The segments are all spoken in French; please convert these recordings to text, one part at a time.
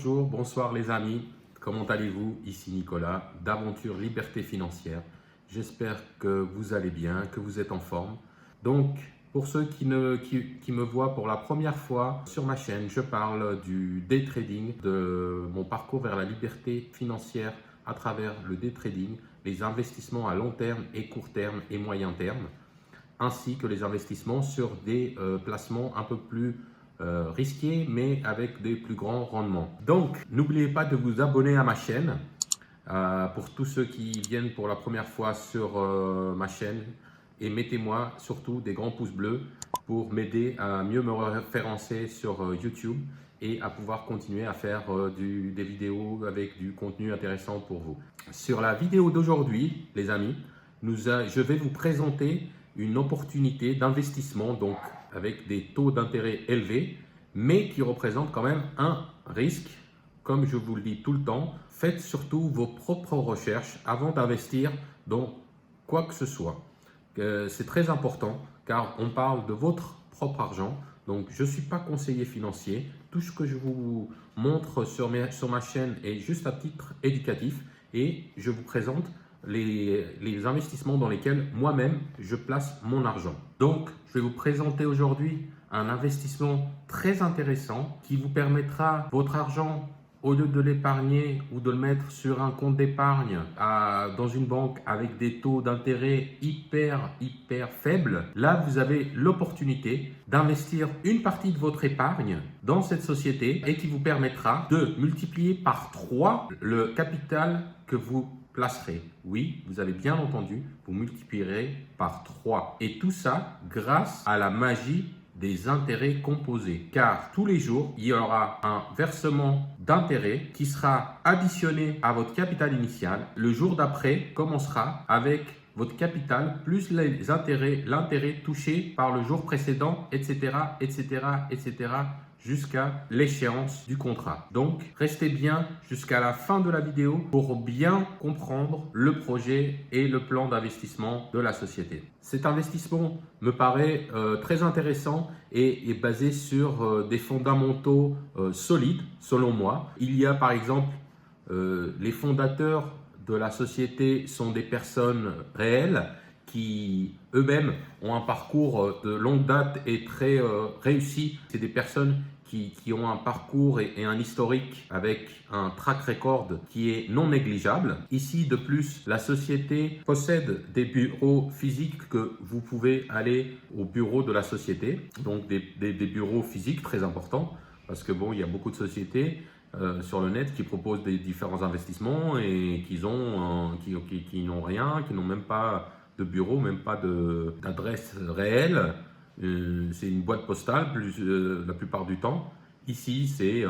Bonjour, bonsoir les amis, comment allez-vous? Ici Nicolas d'Aventure Liberté Financière. J'espère que vous allez bien, que vous êtes en forme. Donc, pour ceux qui me voient pour la première fois sur ma chaîne, je parle du day trading, de mon parcours vers la liberté financière à travers le day trading, les investissements à long terme et court terme et moyen terme, ainsi que les investissements sur des placements un peu plus risqués mais avec des plus grands rendements. Donc, n'oubliez pas de vous abonner à ma chaîne. Pour tous ceux qui viennent pour la première fois sur ma chaîne, et mettez-moi surtout des grands pouces bleus pour m'aider à mieux me référencer sur YouTube et à pouvoir continuer à faire des vidéos avec du contenu intéressant pour vous. Sur la vidéo d'aujourd'hui, les amis, je vais vous présenter une opportunité d'investissement, donc avec des taux d'intérêt élevés, mais qui représente quand même un risque. Comme je vous le dis tout le temps, faites surtout vos propres recherches avant d'investir dans quoi que ce soit. C'est très important car on parle de votre propre argent. Donc, je ne suis pas conseiller financier. Tout ce que je vous montre sur ma chaîne est juste à titre éducatif et je vous présente les investissements dans lesquels moi-même je place mon argent. Donc, je vais vous présenter aujourd'hui un investissement très intéressant qui vous permettra votre argent, au lieu de l'épargner ou de le mettre sur un compte d'épargne dans une banque avec des taux d'intérêt hyper faibles, là vous avez l'opportunité d'investir une partie de votre épargne dans cette société et qui vous permettra de multiplier par 3 le capital que vous placerez. Oui, vous avez bien entendu, vous multiplierez par 3. Et tout ça grâce à la magie des intérêts composés, car tous les jours, il y aura un versement d'intérêt qui sera additionné à votre capital initial. Le jour d'après commencera avec votre capital plus les intérêts, l'intérêt touché par le jour précédent, etc., jusqu'à l'échéance du contrat. Donc, restez bien jusqu'à la fin de la vidéo pour bien comprendre le projet et le plan d'investissement de la société. Cet investissement me paraît très intéressant et est basé sur des fondamentaux solides, selon moi. Il y a par exemple les fondateurs de la société sont des personnes réelles qui eux-mêmes ont un parcours de longue date et très réussi. C'est des personnes qui ont un parcours et un historique avec un track record qui est non négligeable. Ici, de plus, la société possède des bureaux physiques que vous pouvez aller au bureau de la société. Donc des bureaux physiques très importants parce que bon, il y a beaucoup de sociétés sur le net qui proposent des différents investissements et qui n'ont rien, qui n'ont même pas de bureau, même pas d'adresse réelle. C'est une boîte postale la plupart du temps. Ici, c'est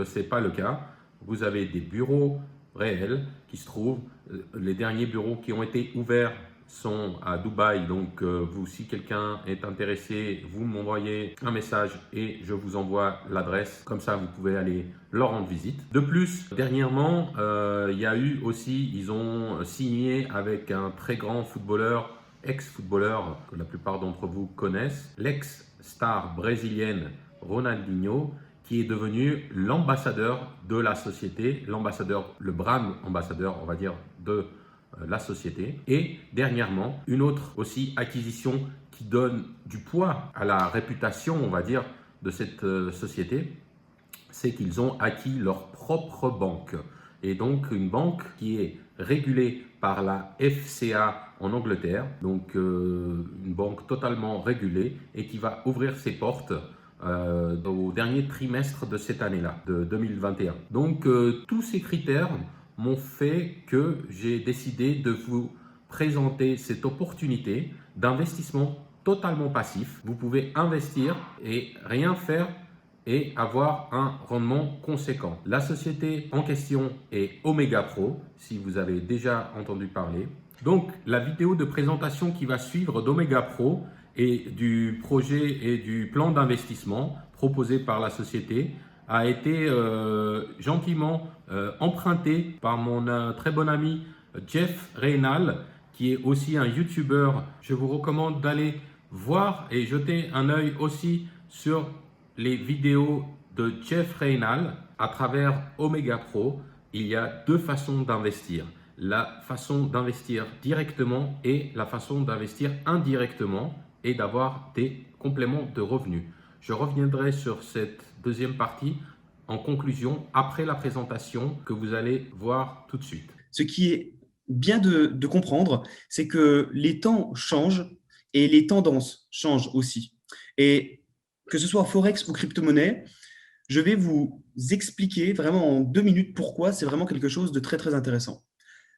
c'est pas le cas. Vous avez des bureaux réels qui se trouvent. Les derniers bureaux qui ont été ouverts sont à Dubaï. Donc, si quelqu'un est intéressé, vous m'envoyez un message et je vous envoie l'adresse. Comme ça, vous pouvez aller leur rendre visite. De plus, dernièrement, il y a eu aussi, ils ont signé avec un très grand footballeur, ex-footballeur que la plupart d'entre vous connaissent, l'ex-star brésilienne Ronaldinho, qui est devenu l'ambassadeur de la société, le brand ambassadeur, on va dire, de la société. Et dernièrement, une autre aussi acquisition qui donne du poids à la réputation, on va dire, de cette société, c'est qu'ils ont acquis leur propre banque. Et donc une banque qui est régulée par la FCA en Angleterre, donc une banque totalement régulée et qui va ouvrir ses portes au dernier trimestre de cette année-là, de 2021. Donc tous ces critères m'ont fait que j'ai décidé de vous présenter cette opportunité d'investissement totalement passif. Vous pouvez investir et rien faire et avoir un rendement conséquent. La société en question est Omega Pro, si vous avez déjà entendu parler. Donc, la vidéo de présentation qui va suivre d'Omega Pro et du projet et du plan d'investissement proposé par la société a été gentiment emprunté par mon très bon ami Jeff Reynal, qui est aussi un YouTuber. Je vous recommande d'aller voir et jeter un œil aussi sur les vidéos de Jeff Reynal à travers Omega Pro, il y a deux façons d'investir. La façon d'investir directement et la façon d'investir indirectement et d'avoir des compléments de revenus. Je reviendrai sur cette deuxième partie en conclusion après la présentation que vous allez voir tout de suite. Ce qui est bien de comprendre, c'est que les temps changent et les tendances changent aussi. Et que ce soit Forex ou crypto-monnaie, je vais vous expliquer vraiment en 2 minutes pourquoi c'est vraiment quelque chose de très très intéressant.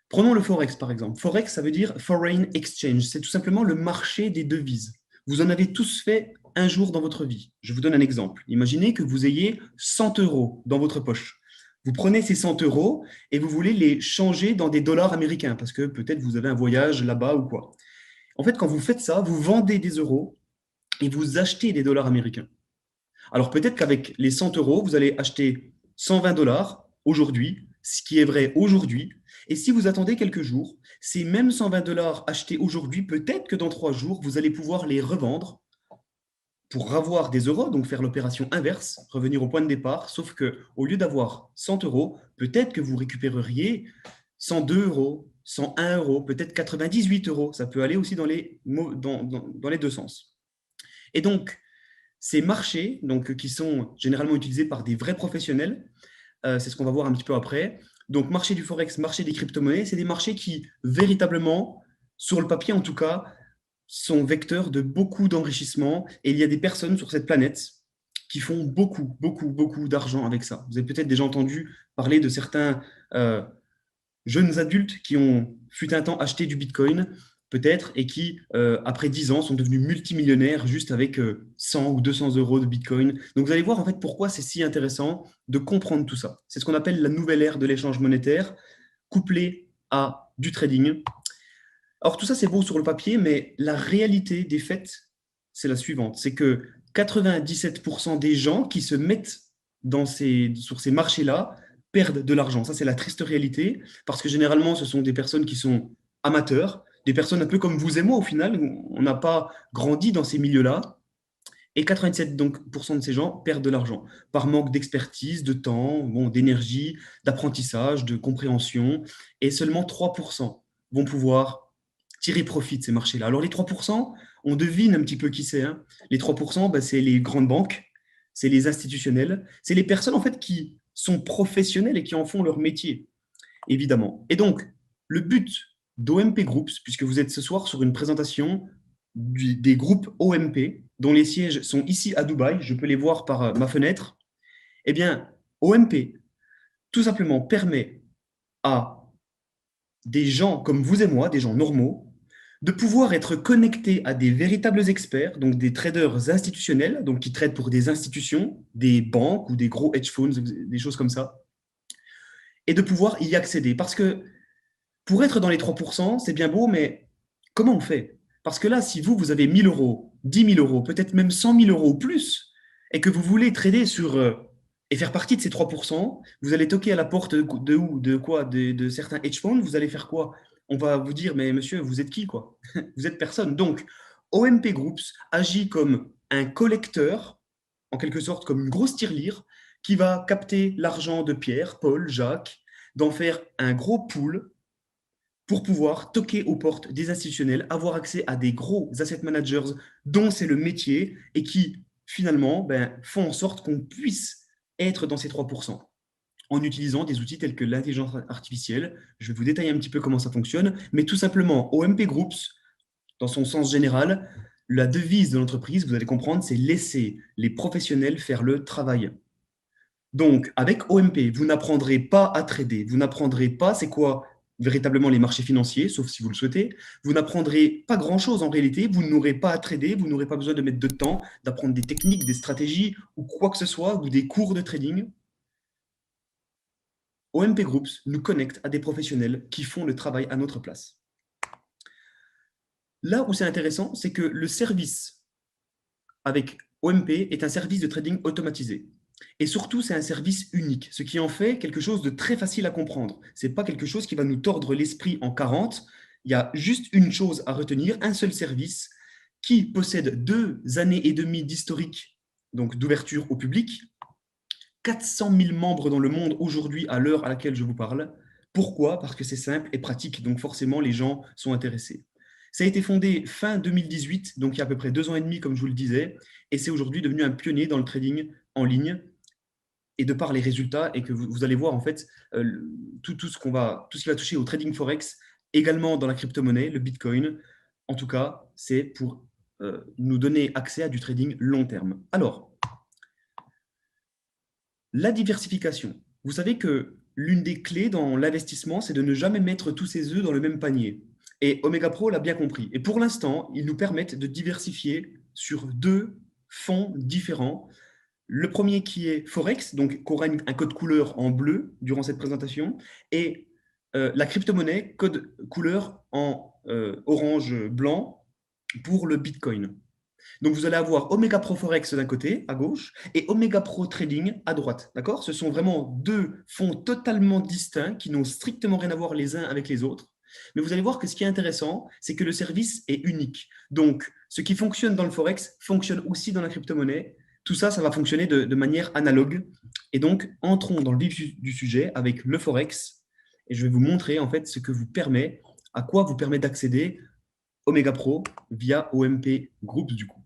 Prenons le Forex par exemple. Forex, ça veut dire Foreign Exchange. C'est tout simplement le marché des devises. Vous en avez tous fait un jour dans votre vie. Je vous donne un exemple. Imaginez que vous ayez 100 euros dans votre poche. Vous prenez ces 100 euros et vous voulez les changer dans des dollars américains parce que peut-être vous avez un voyage là-bas ou quoi. En fait, quand vous faites ça, vous vendez des euros et vous achetez des dollars américains. Alors peut-être qu'avec les 100 euros, vous allez acheter 120 dollars aujourd'hui, ce qui est vrai aujourd'hui. Et si vous attendez quelques jours, ces mêmes 120 dollars achetés aujourd'hui, peut-être que dans 3 jours, vous allez pouvoir les revendre pour avoir des euros, donc faire l'opération inverse, revenir au point de départ, sauf que au lieu d'avoir 100 euros, peut-être que vous récupéreriez 102 euros, 101 euros, peut-être 98 euros. Ça peut aller aussi dans les deux sens. Et donc, ces marchés, donc, qui sont généralement utilisés par des vrais professionnels, c'est ce qu'on va voir un petit peu après. Donc, marché du Forex, marché des crypto-monnaies, c'est des marchés qui, véritablement, sur le papier en tout cas, sont vecteurs de beaucoup d'enrichissement. Et il y a des personnes sur cette planète qui font beaucoup, beaucoup, beaucoup d'argent avec ça. Vous avez peut-être déjà entendu parler de certains jeunes adultes qui ont, fut un temps, acheté du Bitcoin, peut-être, et qui, après 10 ans, sont devenus multimillionnaires juste avec 100 ou 200 euros de Bitcoin. Donc, vous allez voir en fait pourquoi c'est si intéressant de comprendre tout ça. C'est ce qu'on appelle la nouvelle ère de l'échange monétaire, couplée à du trading. Alors, tout ça, c'est beau sur le papier, mais la réalité des faits, c'est la suivante. C'est que 97% des gens qui se mettent sur ces marchés-là perdent de l'argent. Ça, c'est la triste réalité, parce que généralement, ce sont des personnes qui sont amateurs, des personnes un peu comme vous et moi, au final. On n'a pas grandi dans ces milieux-là. Et 97% de ces gens perdent de l'argent par manque d'expertise, de temps, bon, d'énergie, d'apprentissage, de compréhension. Et seulement 3% vont pouvoir tirer profit de ces marchés-là. Alors les 3%, on devine un petit peu qui c'est. Hein. Les 3%, bah, c'est les grandes banques, c'est les institutionnels, c'est les personnes en fait qui sont professionnelles et qui en font leur métier, évidemment. Et donc, le but d'OMP Groups, puisque vous êtes ce soir sur une présentation des groupes OMP, dont les sièges sont ici à Dubaï, je peux les voir par ma fenêtre, eh bien, OMP, tout simplement, permet à des gens comme vous et moi, des gens normaux, de pouvoir être connectés à des véritables experts, donc des traders institutionnels, donc qui tradent pour des institutions, des banques ou des gros hedge funds, des choses comme ça, et de pouvoir y accéder. Parce que pour être dans les 3%, c'est bien beau, mais comment on fait? Parce que là, si vous avez 1000 euros, 10 000 euros, peut-être même 100 000 euros ou plus, et que vous voulez trader et faire partie de ces 3%, vous allez toquer à la porte de certains hedge funds, vous allez faire quoi? On va vous dire, mais monsieur, vous êtes qui, quoi? Vous êtes personne. Donc, OMP Groups agit comme un collecteur, en quelque sorte comme une grosse tirelire, qui va capter l'argent de Pierre, Paul, Jacques, d'en faire un gros pool pour pouvoir toquer aux portes des institutionnels, avoir accès à des gros asset managers dont c'est le métier et qui, finalement, font en sorte qu'on puisse être dans ces 3% en utilisant des outils tels que l'intelligence artificielle. Je vais vous détailler un petit peu comment ça fonctionne, mais tout simplement, OMP Groups, dans son sens général, la devise de l'entreprise, vous allez comprendre, c'est laisser les professionnels faire le travail. Donc, avec OMP, vous n'apprendrez pas à trader, vous n'apprendrez pas c'est quoi véritablement les marchés financiers, sauf si vous le souhaitez. Vous n'apprendrez pas grand-chose en réalité, vous n'aurez pas à trader, vous n'aurez pas besoin de mettre de temps, d'apprendre des techniques, des stratégies ou quoi que ce soit, ou des cours de trading. OMP Groups nous connecte à des professionnels qui font le travail à notre place. Là où c'est intéressant, c'est que le service avec OMP est un service de trading automatisé. Et surtout, c'est un service unique, ce qui en fait quelque chose de très facile à comprendre. Ce n'est pas quelque chose qui va nous tordre l'esprit en 40. Il y a juste une chose à retenir, un seul service qui possède 2 années et demie d'historique, donc d'ouverture au public, 400 000 membres dans le monde aujourd'hui à l'heure à laquelle je vous parle. Pourquoi? Parce que c'est simple et pratique, donc forcément les gens sont intéressés. Ça a été fondé fin 2018, donc il y a à peu près 2 ans et demi, comme je vous le disais, et c'est aujourd'hui devenu un pionnier dans le trading en ligne. Et de par les résultats, et que vous allez voir en fait tout ce qui va toucher au trading forex, également dans la crypto-monnaie, le Bitcoin. En tout cas, c'est pour nous donner accès à du trading long terme. Alors, la diversification. Vous savez que l'une des clés dans l'investissement, c'est de ne jamais mettre tous ses œufs dans le même panier. Et Omega Pro l'a bien compris. Et pour l'instant, ils nous permettent de diversifier sur 2 fonds différents. Le premier qui est Forex, donc qui aura un code couleur en bleu durant cette présentation, et la crypto-monnaie, code couleur en orange-blanc pour le Bitcoin. Donc, vous allez avoir Omega Pro Forex d'un côté, à gauche, et Omega Pro Trading à droite. D'accord? Ce sont vraiment 2 fonds totalement distincts qui n'ont strictement rien à voir les uns avec les autres. Mais vous allez voir que ce qui est intéressant, c'est que le service est unique. Donc, ce qui fonctionne dans le Forex fonctionne aussi dans la crypto-monnaie. Tout ça, ça va fonctionner de manière analogue. Et donc, entrons dans le vif du sujet avec le Forex. Et je vais vous montrer en fait ce que vous permet, à quoi vous permet d'accéder Omega Pro via OMP Groups du coup.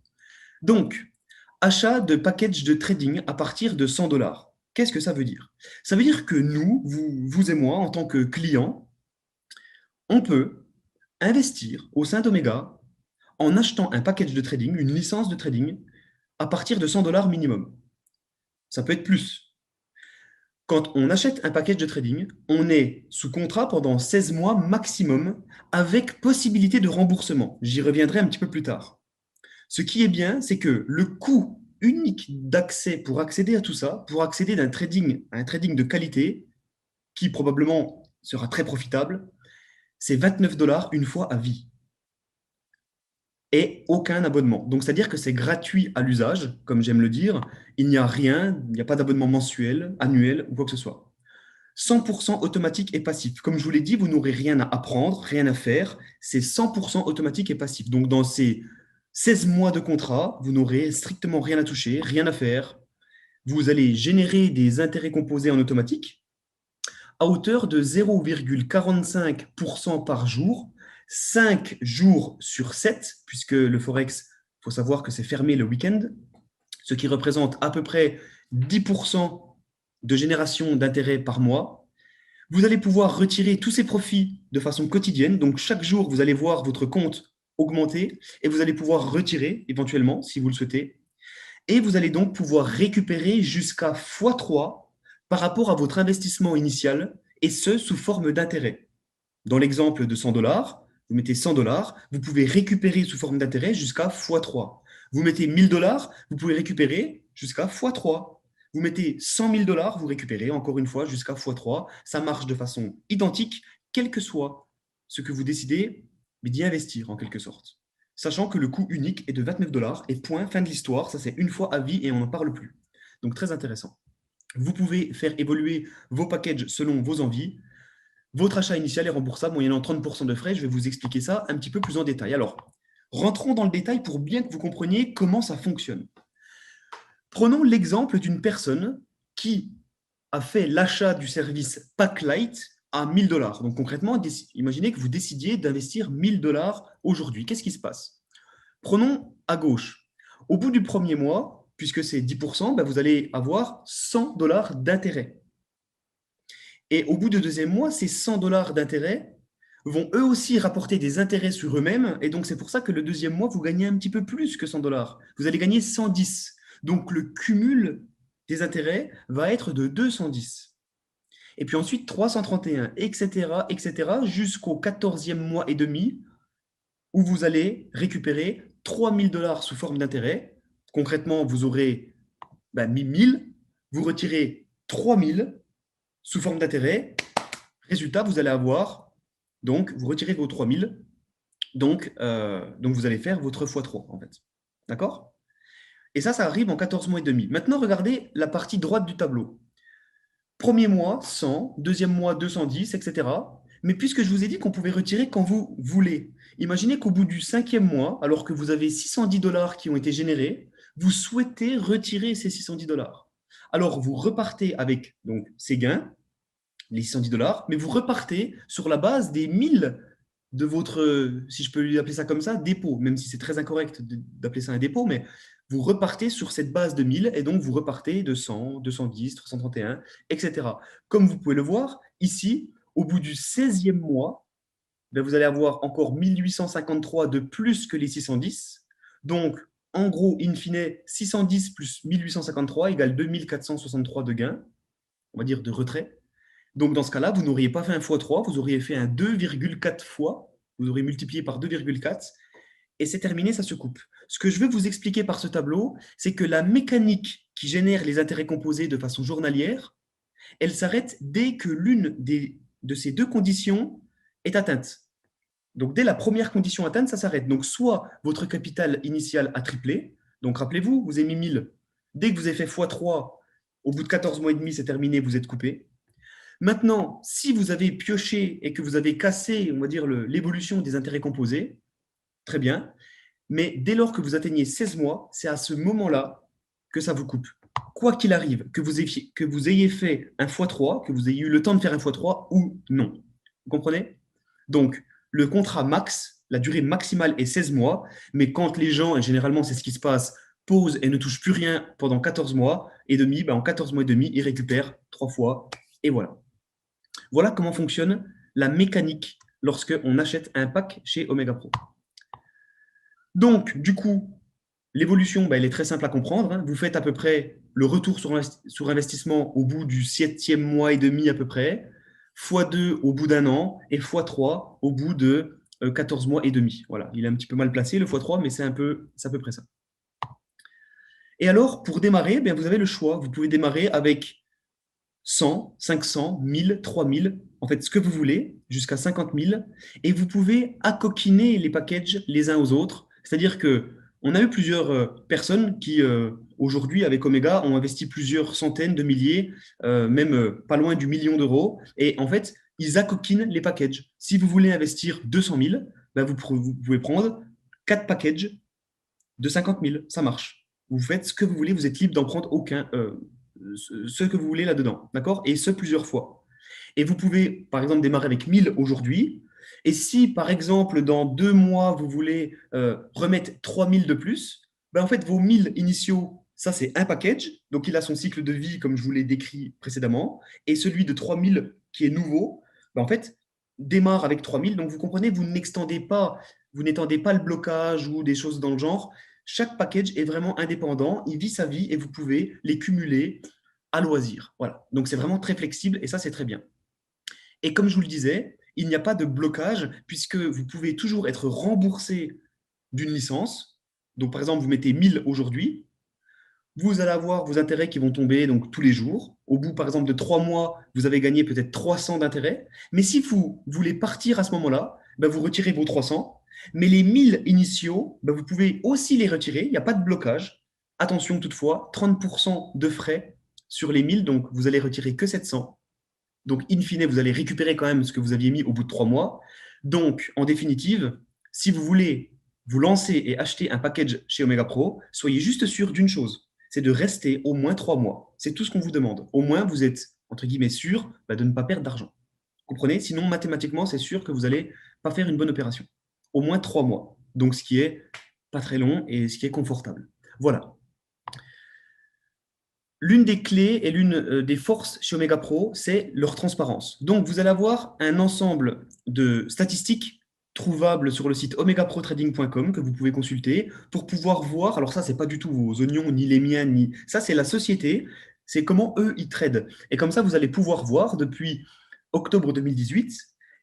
Donc, achat de package de trading à partir de 100 $. Qu'est-ce que ça veut dire? Ça veut dire que nous, vous et moi, en tant que clients, on peut investir au sein d'Omega en achetant un package de trading, une licence de trading, à partir de 100 $ minimum. Ça peut être plus. Quand on achète un package de trading, on est sous contrat pendant 16 mois maximum avec possibilité de remboursement. J'y reviendrai un petit peu plus tard. Ce qui est bien, c'est que le coût unique d'accès pour accéder à tout ça, pour accéder à un trading de qualité, qui probablement sera très profitable, c'est 29 $ une fois à vie. Et aucun abonnement. Donc, c'est-à-dire que c'est gratuit à l'usage, comme j'aime le dire. Il n'y a rien, il n'y a pas d'abonnement mensuel, annuel ou quoi que ce soit. 100% automatique et passif. Comme je vous l'ai dit, vous n'aurez rien à apprendre, rien à faire. C'est 100% automatique et passif. Donc, dans ces 16 mois de contrat, vous n'aurez strictement rien à toucher, rien à faire. Vous allez générer des intérêts composés en automatique à hauteur de 0,45% par jour, 5 jours sur 7, puisque le Forex, il faut savoir que c'est fermé le week-end, ce qui représente à peu près 10% de génération d'intérêts par mois. Vous allez pouvoir retirer tous ces profits de façon quotidienne. Donc, chaque jour, vous allez voir votre compte augmenter et vous allez pouvoir retirer éventuellement si vous le souhaitez. Et vous allez donc pouvoir récupérer jusqu'à x3 par rapport à votre investissement initial, et ce, sous forme d'intérêt. Dans l'exemple de 100 $, vous mettez 100 $, vous pouvez récupérer sous forme d'intérêt jusqu'à x3. Vous mettez 1000 $, vous pouvez récupérer jusqu'à x3. Vous mettez 100 000 $, vous récupérez encore une fois jusqu'à x3. Ça marche de façon identique, quel que soit ce que vous décidez d'y investir en quelque sorte. Sachant que le coût unique est de 29 $ et point, fin de l'histoire. Ça, c'est une fois à vie et on n'en parle plus. Donc, très intéressant. Vous pouvez faire évoluer vos packages selon vos envies. Votre achat initial est remboursable moyennant 30% de frais. Je vais vous expliquer ça un petit peu plus en détail. Alors, rentrons dans le détail pour bien que vous compreniez comment ça fonctionne. Prenons l'exemple d'une personne qui a fait l'achat du service Packlight à 1000 $. Donc concrètement, imaginez que vous décidiez d'investir 1000 $ aujourd'hui. Qu'est-ce qui se passe? Prenons à gauche. Au bout du premier mois, puisque c'est 10%, vous allez avoir 100 $ d'intérêt. Et au bout du deuxième mois, ces 100 $ d'intérêt vont eux aussi rapporter des intérêts sur eux-mêmes. Et donc, c'est pour ça que le deuxième mois, vous gagnez un petit peu plus que 100 $. Vous allez gagner 110. Donc, le cumul des intérêts va être de 210. Et puis ensuite, 331, etc., jusqu'au 14e mois et demi, où vous allez récupérer 3000 $ sous forme d'intérêt. Concrètement, vous aurez mis 1000, vous retirez 3000 sous forme d'intérêt. Résultat, vous allez avoir, donc, vous retirez vos 3000, donc vous allez faire votre x3, en fait. D'accord? Et ça arrive en 14 mois et demi. Maintenant, regardez la partie droite du tableau. Premier mois, 100, deuxième mois, 210, etc. Mais puisque je vous ai dit qu'on pouvait retirer quand vous voulez, imaginez qu'au bout du 5e mois, alors que vous avez 610 $ qui ont été générés, vous souhaitez retirer ces 610 $. alors vous repartez avec donc, ces gains, les 610 $, mais vous repartez sur la base des 1000 de votre, si je peux lui appeler ça comme ça, dépôt, même si c'est très incorrect d'appeler ça un dépôt, mais vous repartez sur cette base de 1000 et donc vous repartez de 100, 210, 331, etc. Comme vous pouvez le voir, ici, au bout du 16e mois, ben vous allez avoir encore 1853 de plus que les 610. Donc, en gros, in fine, 610 plus 1853 égale 2463 de gains, on va dire de retrait. Donc, dans ce cas-là, vous n'auriez pas fait un x3, vous auriez fait un 2,4 fois, vous auriez multiplié par 2,4, et c'est terminé, ça se coupe. Ce que je veux vous expliquer par ce tableau, c'est que la mécanique qui génère les intérêts composés de façon journalière, elle s'arrête dès que l'une de ces deux conditions est atteinte. Donc, dès la première condition atteinte, ça s'arrête. Donc, soit votre capital initial a triplé, donc rappelez-vous, vous avez mis 1000. Dès que vous avez fait x3, au bout de 14 mois et demi, c'est terminé, vous êtes coupé. Maintenant, si vous avez pioché et que vous avez cassé, on va dire, l'évolution des intérêts composés, très bien. Mais dès lors que vous atteignez 16 mois, c'est à ce moment-là que ça vous coupe. Quoi qu'il arrive, que vous ayez fait un x3, que vous ayez eu le temps de faire un x3 ou non. Vous comprenez? Donc, le contrat max, la durée maximale est 16 mois, mais quand les gens, et généralement c'est ce qui se passe, posent et ne touchent plus rien pendant 14 mois et demi, en 14 mois et demi, ils récupèrent 3 fois, et voilà. Voilà comment fonctionne la mécanique lorsqu'on achète un pack chez Omega Pro. Donc, du coup, l'évolution, elle est très simple à comprendre. Vous faites à peu près le retour sur investissement au bout du 7e mois et demi à peu près, x2 au bout d'un an et x3 au bout de 14 mois et demi. Voilà, il est un petit peu mal placé le x3, mais c'est à peu près ça. Et alors, pour démarrer, vous avez le choix. Vous pouvez démarrer avec 100, 500, 1000, 3000, en fait ce que vous voulez, jusqu'à 50 000, et vous pouvez accoquiner les packages les uns aux autres. C'est-à-dire que on a eu plusieurs personnes qui, aujourd'hui, avec Omega, ont investi plusieurs centaines de milliers, même pas loin du million d'euros, et en fait, ils accoquinent les packages. Si vous voulez investir 200 000, vous pouvez prendre 4 packages de 50 000, ça marche. Vous faites ce que vous voulez, vous êtes libre d'en prendre aucun, ce que vous voulez là-dedans, d'accord? Et ce, plusieurs fois. Et vous pouvez, par exemple, démarrer avec 1000 aujourd'hui. Et si, par exemple, dans 2 mois, vous voulez remettre 3000 de plus, en fait, vos 1000 initiaux, ça, c'est un package. Donc, il a son cycle de vie, comme je vous l'ai décrit précédemment. Et celui de 3000, qui est nouveau, en fait, démarre avec 3000. Donc, vous comprenez, vous n'étendez pas le blocage ou des choses dans le genre. Chaque package est vraiment indépendant, il vit sa vie et vous pouvez les cumuler à loisir. Voilà. Donc, c'est vraiment très flexible et ça, c'est très bien. Et comme je vous le disais, il n'y a pas de blocage puisque vous pouvez toujours être remboursé d'une licence. Donc, par exemple, vous mettez 1000 aujourd'hui, vous allez avoir vos intérêts qui vont tomber donc tous les jours. Au bout, par exemple, de 3 mois, vous avez gagné peut-être 300 d'intérêts. Mais si vous voulez partir à ce moment-là, vous retirez vos 300. Mais les 1000 initiaux, vous pouvez aussi les retirer. Il n'y a pas de blocage. Attention toutefois, 30% de frais sur les 1000. Donc, vous allez retirer que 700. Donc, in fine, vous allez récupérer quand même ce que vous aviez mis au bout de 3 mois. Donc, en définitive, si vous voulez vous lancer et acheter un package chez Omega Pro, soyez juste sûr d'une chose, c'est de rester au moins 3 mois. C'est tout ce qu'on vous demande. Au moins, vous êtes, entre guillemets, sûr de ne pas perdre d'argent. Vous comprenez? Sinon, mathématiquement, c'est sûr que vous n'allez pas faire une bonne opération. Au moins 3 mois. Donc, ce qui est pas très long et ce qui est confortable. Voilà. L'une des clés et l'une des forces chez Omega Pro, c'est leur transparence. Donc, vous allez avoir un ensemble de statistiques trouvables sur le site omegaprotrading.com que vous pouvez consulter pour pouvoir voir. Alors ça, c'est pas du tout vos oignons, ni les miens, ni ça, c'est la société. C'est comment eux ils tradent. Et comme ça, vous allez pouvoir voir depuis octobre 2018,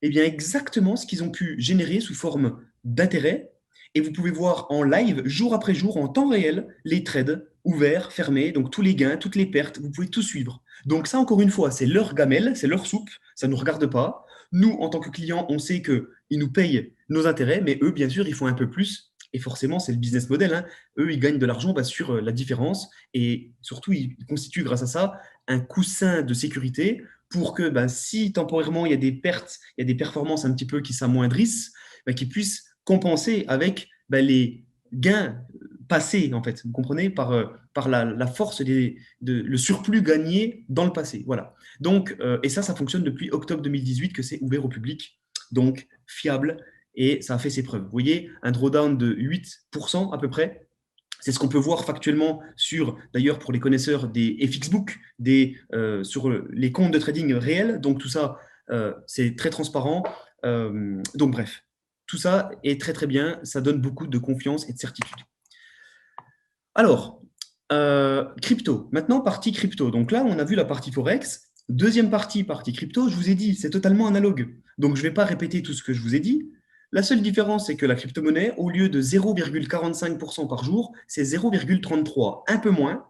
bien exactement ce qu'ils ont pu générer sous forme d'intérêt. Et vous pouvez voir en live, jour après jour, en temps réel, les trades ouverts, fermés, donc tous les gains, toutes les pertes, vous pouvez tout suivre. Donc ça, encore une fois, c'est leur gamelle, c'est leur soupe, ça ne nous regarde pas. Nous, en tant que clients, on sait qu'ils nous payent nos intérêts, mais eux, bien sûr, ils font un peu plus. Et forcément, c'est le business model. Eux, ils gagnent de l'argent sur la différence. Et surtout, ils constituent, grâce à ça, un coussin de sécurité pour que si temporairement, il y a des pertes, il y a des performances un petit peu qui s'amoindrissent, qu'ils puissent compenser avec les gains passés, en fait, vous comprenez, par par la force, le surplus gagné dans le passé. Voilà. Donc, et ça fonctionne depuis octobre 2018 que c'est ouvert au public, donc fiable, et ça a fait ses preuves. Vous voyez, un drawdown de 8% à peu près. C'est ce qu'on peut voir factuellement d'ailleurs pour les connaisseurs des FXbook, sur les comptes de trading réels. Donc tout ça, c'est très transparent. Donc bref, tout ça est très très bien. Ça donne beaucoup de confiance et de certitude. Alors, crypto. Maintenant, partie crypto. Donc là, on a vu la partie Forex. Deuxième partie crypto, je vous ai dit, c'est totalement analogue. Donc, je ne vais pas répéter tout ce que je vous ai dit. La seule différence, c'est que la crypto-monnaie, au lieu de 0,45% par jour, c'est 0,33%, un peu moins.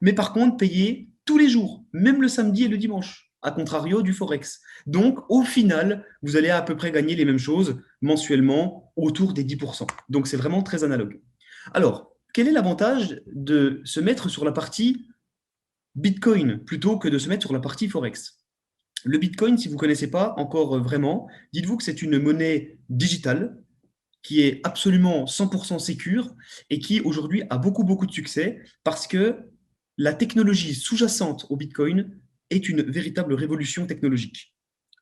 Mais par contre, payé tous les jours, même le samedi et le dimanche, à contrario du Forex. Donc, au final, vous allez à peu près gagner les mêmes choses mensuellement, autour des 10%. Donc, c'est vraiment très analogue. Alors, quel est l'avantage de se mettre sur la partie Bitcoin plutôt que de se mettre sur la partie Forex? Le Bitcoin, si vous ne connaissez pas encore vraiment, dites-vous que c'est une monnaie digitale qui est absolument 100% sécure et qui aujourd'hui a beaucoup, beaucoup de succès parce que la technologie sous-jacente au Bitcoin est une véritable révolution technologique,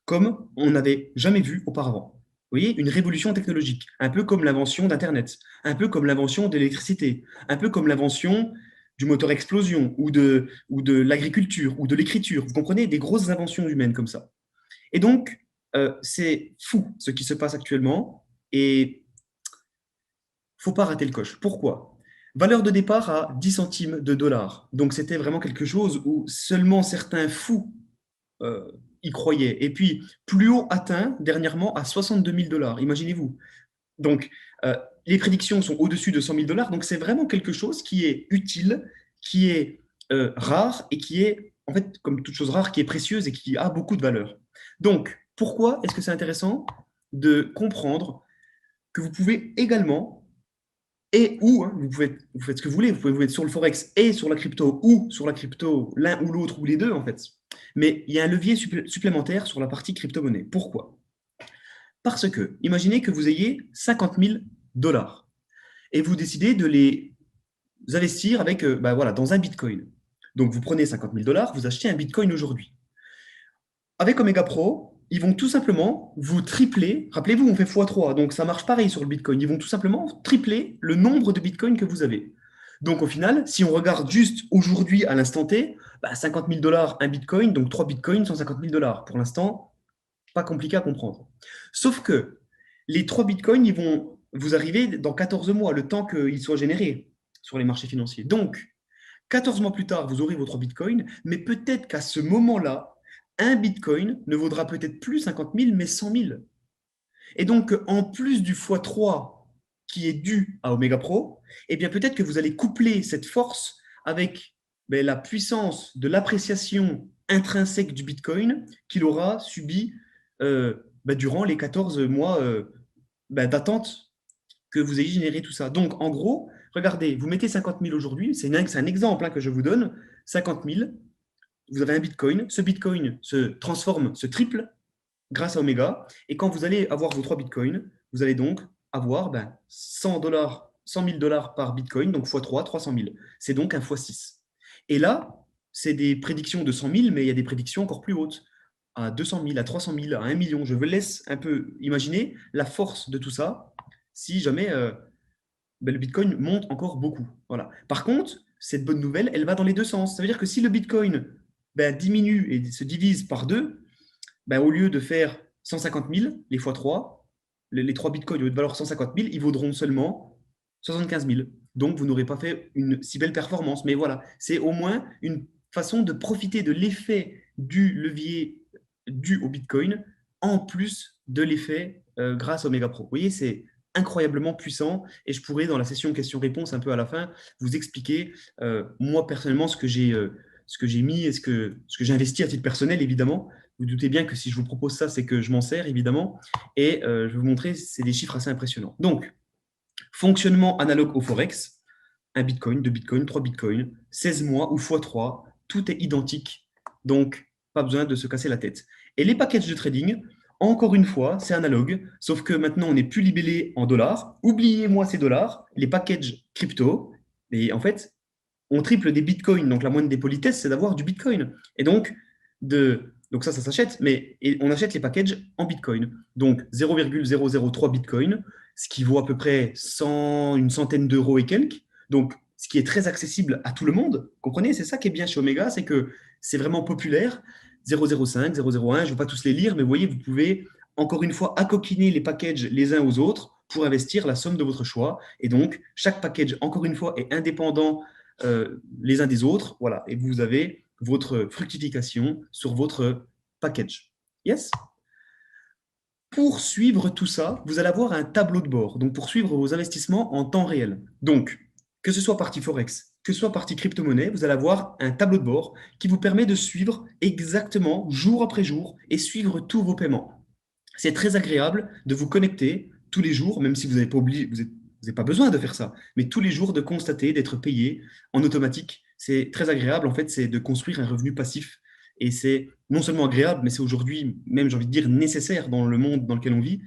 comme on n'avait jamais vu auparavant. Vous voyez, une révolution technologique, un peu comme l'invention d'Internet, un peu comme l'invention de l'électricité, un peu comme l'invention du moteur explosion ou de l'agriculture ou de l'écriture. Vous comprenez, des grosses inventions humaines comme ça. Et donc, c'est fou ce qui se passe actuellement et il ne faut pas rater le coche. Pourquoi? Valeur de départ à 10 centimes de dollars. Donc, c'était vraiment quelque chose où seulement certains fous y croyaient. Et puis, plus haut atteint dernièrement à 62 000 dollars. Imaginez-vous. Donc, les prédictions sont au-dessus de 100 000 dollars. Donc, c'est vraiment quelque chose qui est utile, qui est rare et qui est, en fait, comme toute chose rare, qui est précieuse et qui a beaucoup de valeur. Donc, pourquoi est-ce que c'est intéressant de comprendre que vous pouvez également, hein, vous faites ce que vous voulez, vous pouvez vous être sur le Forex et sur la crypto, ou sur la crypto, l'un ou l'autre, ou les deux, en fait. Mais il y a un levier supplémentaire sur la partie crypto-monnaie. Pourquoi? Parce que, imaginez que vous ayez 50 000 dollars et vous décidez de les investir avec, voilà, dans un Bitcoin. Donc, vous prenez 50 000 dollars, vous achetez un Bitcoin aujourd'hui. Avec Omega Pro, ils vont tout simplement vous tripler. Rappelez-vous, on fait x3, donc ça marche pareil sur le Bitcoin. Ils vont tout simplement tripler le nombre de Bitcoins que vous avez. Donc, au final, si on regarde juste aujourd'hui à l'instant T, 50 000 dollars un Bitcoin, donc 3 Bitcoins, 150 000 dollars. Pour l'instant, pas compliqué à comprendre. Sauf que les 3 bitcoins, ils vont vous arriver dans 14 mois, le temps qu'ils soient générés sur les marchés financiers. Donc, 14 mois plus tard, vous aurez vos 3 bitcoins, mais peut-être qu'à ce moment-là, un bitcoin ne vaudra peut-être plus 50 000, mais 100 000. Et donc, en plus du x3 qui est dû à Omega Pro, eh bien peut-être que vous allez coupler cette force avec la puissance de l'appréciation intrinsèque du bitcoin qu'il aura subi durant les 14 mois d'attente que vous ayez généré tout ça. Donc, en gros, regardez, vous mettez 50 000 aujourd'hui, c'est un exemple que je vous donne, 50 000, vous avez un bitcoin, ce bitcoin se transforme, se triple grâce à Omega, et quand vous allez avoir vos 3 bitcoins, vous allez donc avoir 100 000 dollars par bitcoin, donc x3, 300 000. C'est donc un x6. Et là, c'est des prédictions de 100 000, mais il y a des prédictions encore plus hautes, à 200 000, à 300 000, à 1 million. Je vous laisse un peu imaginer la force de tout ça si jamais le Bitcoin monte encore beaucoup. Voilà. Par contre, cette bonne nouvelle, elle va dans les deux sens. Ça veut dire que si le Bitcoin diminue et se divise par deux, au lieu de faire 150 000, les x3, les 3 bitcoins, au lieu de valoir 150 000, ils vaudront seulement 75 000. Donc, vous n'aurez pas fait une si belle performance. Mais voilà, c'est au moins une façon de profiter de l'effet du levier dû au Bitcoin, en plus de l'effet grâce à Omega Pro. Vous voyez, c'est incroyablement puissant et je pourrais, dans la session questions-réponses un peu à la fin, vous expliquer, moi, personnellement, ce que j'ai mis et ce que j'ai investi à titre personnel, évidemment. Vous doutez bien que si je vous propose ça, c'est que je m'en sers, évidemment. Et je vais vous montrer, c'est des chiffres assez impressionnants. Donc, fonctionnement analogue au Forex, un Bitcoin, 2 Bitcoins, 3 Bitcoins, 16 mois ou x3, tout est identique. Donc, pas besoin de se casser la tête. Et les packages de trading, encore une fois, c'est analogue, sauf que maintenant, on n'est plus libellé en dollars. Oubliez-moi ces dollars, les packages crypto. Et en fait, on triple des bitcoins. Donc, la moindre des politesses, c'est d'avoir du bitcoin. Et donc ça s'achète, et on achète les packages en bitcoin. Donc, 0,003 bitcoin, ce qui vaut à peu près une centaine d'euros et quelques. Donc, ce qui est très accessible à tout le monde. Comprenez, c'est ça qui est bien chez Omega, c'est que c'est vraiment populaire. 0,05, 0,01, je ne vais pas tous les lire, mais vous voyez, vous pouvez encore une fois accoquiner les packages les uns aux autres pour investir la somme de votre choix. Et donc, chaque package, encore une fois, est indépendant les uns des autres. Voilà, et vous avez votre fructification sur votre package. Yes? Pour suivre tout ça, vous allez avoir un tableau de bord, donc pour suivre vos investissements en temps réel. Donc, que ce soit partie Forex, que ce soit partie crypto-monnaie, vous allez avoir un tableau de bord qui vous permet de suivre exactement jour après jour et suivre tous vos paiements. C'est très agréable de vous connecter tous les jours, même si vous n'avez pas obligé, vous n'avez pas besoin de faire ça, mais tous les jours de constater, d'être payé en automatique. C'est très agréable, en fait, c'est de construire un revenu passif. Et c'est non seulement agréable, mais c'est aujourd'hui, même j'ai envie de dire, nécessaire dans le monde dans lequel on vit,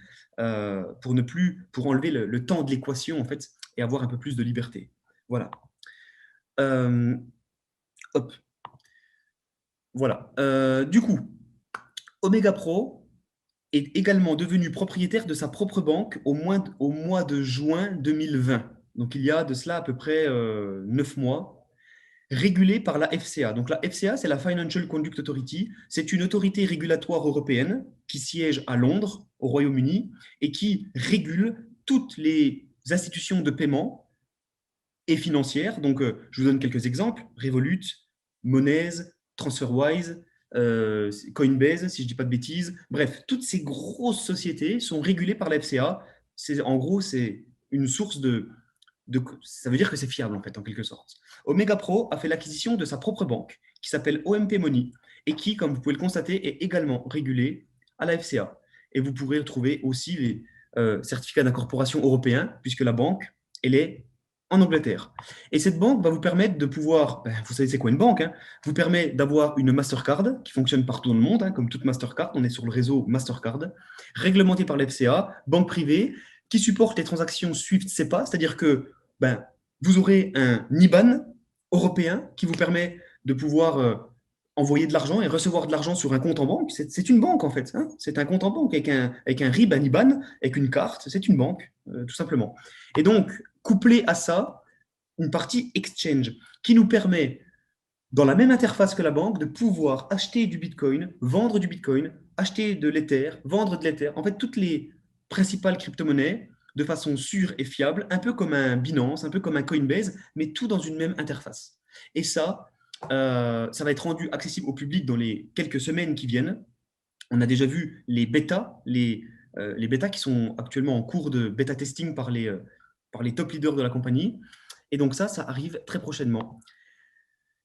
pour enlever le temps de l'équation, en fait, et avoir un peu plus de liberté. Voilà. Hop. Voilà. Du coup, Omega Pro est également devenu propriétaire de sa propre banque au mois de juin 2020. Donc, il y a de cela à peu près 9 mois, régulé par la FCA. Donc, la FCA, c'est la Financial Conduct Authority. C'est une autorité régulatoire européenne qui siège à Londres, au Royaume-Uni, et qui régule toutes les institutions de paiement et financières. Donc, je vous donne quelques exemples. Revolut, Monese, TransferWise, Coinbase, si je ne dis pas de bêtises. Bref, toutes ces grosses sociétés sont régulées par la FCA. En gros, c'est une source ça veut dire que c'est fiable, en fait, en quelque sorte. Omega Pro a fait l'acquisition de sa propre banque, qui s'appelle OMP Money, et qui, comme vous pouvez le constater, est également régulée à la FCA. Et vous pourrez retrouver aussi les certificats d'incorporation européens, puisque la banque, elle est en Angleterre. Et cette banque va vous permettre de pouvoir, vous savez c'est quoi une banque, hein, vous permet d'avoir une Mastercard qui fonctionne partout dans le monde, hein, comme toute Mastercard, on est sur le réseau Mastercard, réglementé par l'FCA, banque privée, qui supporte les transactions SWIFT SEPA, c'est-à-dire que vous aurez un IBAN européen qui vous permet de pouvoir envoyer de l'argent et recevoir de l'argent sur un compte en banque. C'est une banque en fait, hein, c'est un compte en banque avec un RIB, un IBAN, avec une carte, c'est une banque, tout simplement. Et donc, couplé à ça, une partie exchange qui nous permet, dans la même interface que la banque, de pouvoir acheter du Bitcoin, vendre du Bitcoin, acheter de l'Ether, vendre de l'Ether. En fait, toutes les principales crypto-monnaies de façon sûre et fiable, un peu comme un Binance, un peu comme un Coinbase, mais tout dans une même interface. Et ça va être rendu accessible au public dans les quelques semaines qui viennent. On a déjà vu les bêtas, les bêtas qui sont actuellement en cours de bêta testing par les top leaders de la compagnie. Et donc ça arrive très prochainement.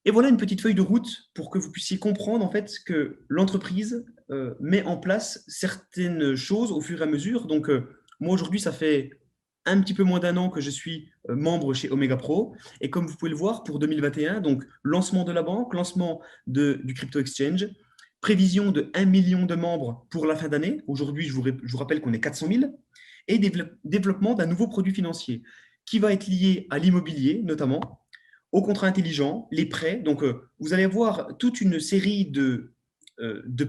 Et voilà une petite feuille de route pour que vous puissiez comprendre en fait que l'entreprise met en place certaines choses au fur et à mesure. Donc moi aujourd'hui, ça fait un petit peu moins d'un an que je suis membre chez Omega Pro. Et comme vous pouvez le voir, pour 2021, donc lancement de la banque, lancement du crypto exchange, prévision de 1 million de membres pour la fin d'année. Aujourd'hui, je vous rappelle qu'on est 400 000. Et développement d'un nouveau produit financier qui va être lié à l'immobilier notamment, aux contrats intelligents, les prêts. Donc, vous allez avoir toute une série de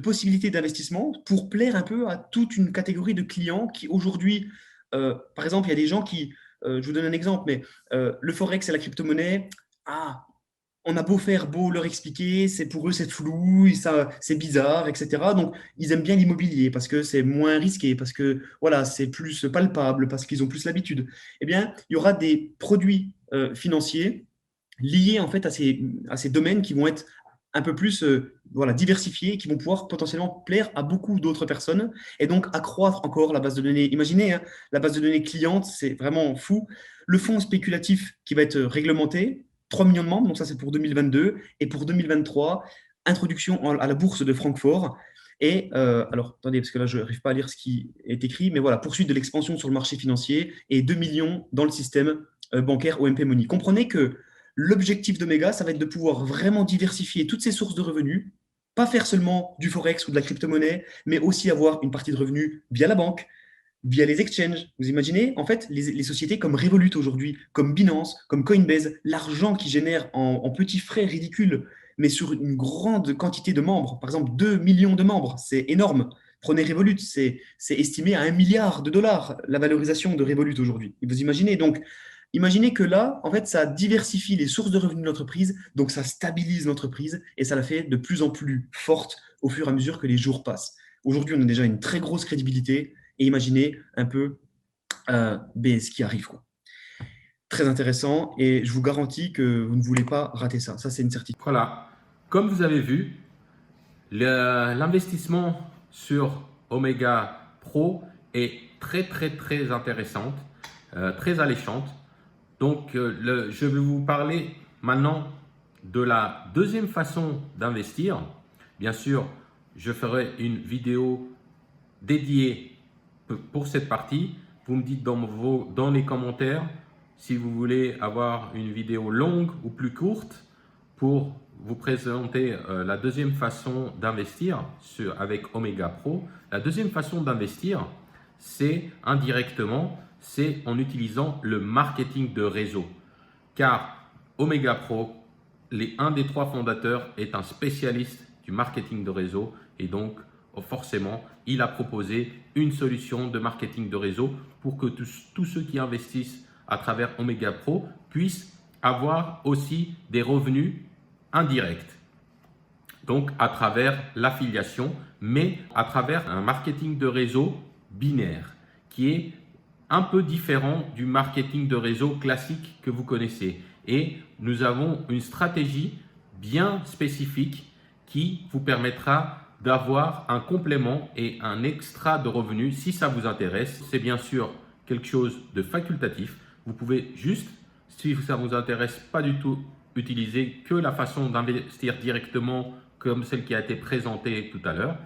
possibilités d'investissement pour plaire un peu à toute une catégorie de clients qui aujourd'hui, par exemple, il y a des gens qui, je vous donne un exemple, mais le Forex et la crypto-monnaie, on a beau leur expliquer, pour eux c'est flou, c'est bizarre, etc. Donc ils aiment bien l'immobilier parce que c'est moins risqué, parce que voilà, c'est plus palpable, parce qu'ils ont plus l'habitude. Eh bien, il y aura des produits financiers liés en fait à ces domaines qui vont être un peu plus diversifiés, qui vont pouvoir potentiellement plaire à beaucoup d'autres personnes et donc accroître encore la base de données. Imaginez, hein, la base de données cliente, c'est vraiment fou. Le fonds spéculatif qui va être réglementé, 3 millions de membres, donc ça c'est pour 2022, et pour 2023, introduction à la bourse de Francfort. Et alors, attendez, parce que là, je n'arrive pas à lire ce qui est écrit, mais voilà, poursuite de l'expansion sur le marché financier et 2 millions dans le système bancaire OMP Money. Comprenez que l'objectif d'Omega, ça va être de pouvoir vraiment diversifier toutes ces sources de revenus, pas faire seulement du Forex ou de la crypto-monnaie, mais aussi avoir une partie de revenus via la banque, via les exchanges. Vous imaginez, en fait, les sociétés comme Revolut aujourd'hui, comme Binance, comme Coinbase, l'argent qu'ils génèrent en petits frais ridicules, mais sur une grande quantité de membres, par exemple 2 millions de membres, c'est énorme. Prenez Revolut, c'est estimé à 1 milliard de dollars la valorisation de Revolut aujourd'hui. Et vous imaginez donc, imaginez que là, en fait, ça diversifie les sources de revenus de l'entreprise, donc ça stabilise l'entreprise et ça la fait de plus en plus forte au fur et à mesure que les jours passent. Aujourd'hui, on a déjà une très grosse crédibilité et imaginez un peu ce qui arrive, quoi. Très intéressant et je vous garantis que vous ne voulez pas rater ça. Ça, c'est une certitude. Voilà. Comme vous avez vu, l'investissement sur Omega Pro est très intéressante, très alléchante. Donc, je vais vous parler maintenant de la deuxième façon d'investir. Bien sûr, je ferai une vidéo dédiée pour cette partie. Vous me dites dans les commentaires si vous voulez avoir une vidéo longue ou plus courte pour vous présenter la deuxième façon d'investir avec Omega Pro. La deuxième façon d'investir, c'est indirectement, c'est en utilisant le marketing de réseau. Car Omega Pro, un des 3 fondateurs, est un spécialiste du marketing de réseau et donc forcément, il a proposé une solution de marketing de réseau pour que tous ceux qui investissent à travers Omega Pro puissent avoir aussi des revenus indirects. Donc à travers l'affiliation, mais à travers un marketing de réseau binaire qui est un peu différent du marketing de réseau classique que vous connaissez. Et nous avons une stratégie bien spécifique qui vous permettra d'avoir un complément et un extra de revenus si ça vous intéresse. C'est bien sûr quelque chose de facultatif. Vous pouvez juste, si ça ne vous intéresse pas du tout, utiliser que la façon d'investir directement comme celle qui a été présentée tout à l'heure.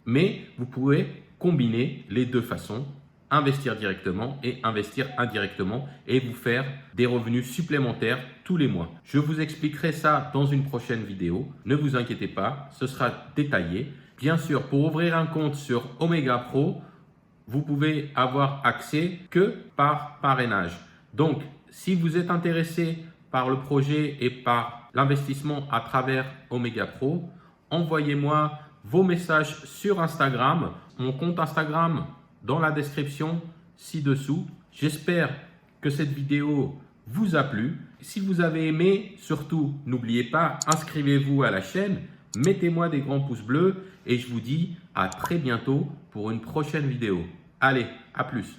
Mais vous pouvez combiner les deux façons, investir directement et investir indirectement et vous faire des revenus supplémentaires tous les mois. Je vous expliquerai ça dans une prochaine vidéo. Ne vous inquiétez pas, ce sera détaillé. Bien sûr, pour ouvrir un compte sur Omega Pro, vous pouvez avoir accès que par parrainage. Donc, si vous êtes intéressé par le projet et par l'investissement à travers Omega Pro, envoyez-moi vos messages sur Instagram. Mon compte Instagram dans la description ci-dessous. J'espère que cette vidéo vous a plu. Si vous avez aimé, surtout, n'oubliez pas, inscrivez-vous à la chaîne, mettez-moi des grands pouces bleus et je vous dis à très bientôt pour une prochaine vidéo. Allez, à plus!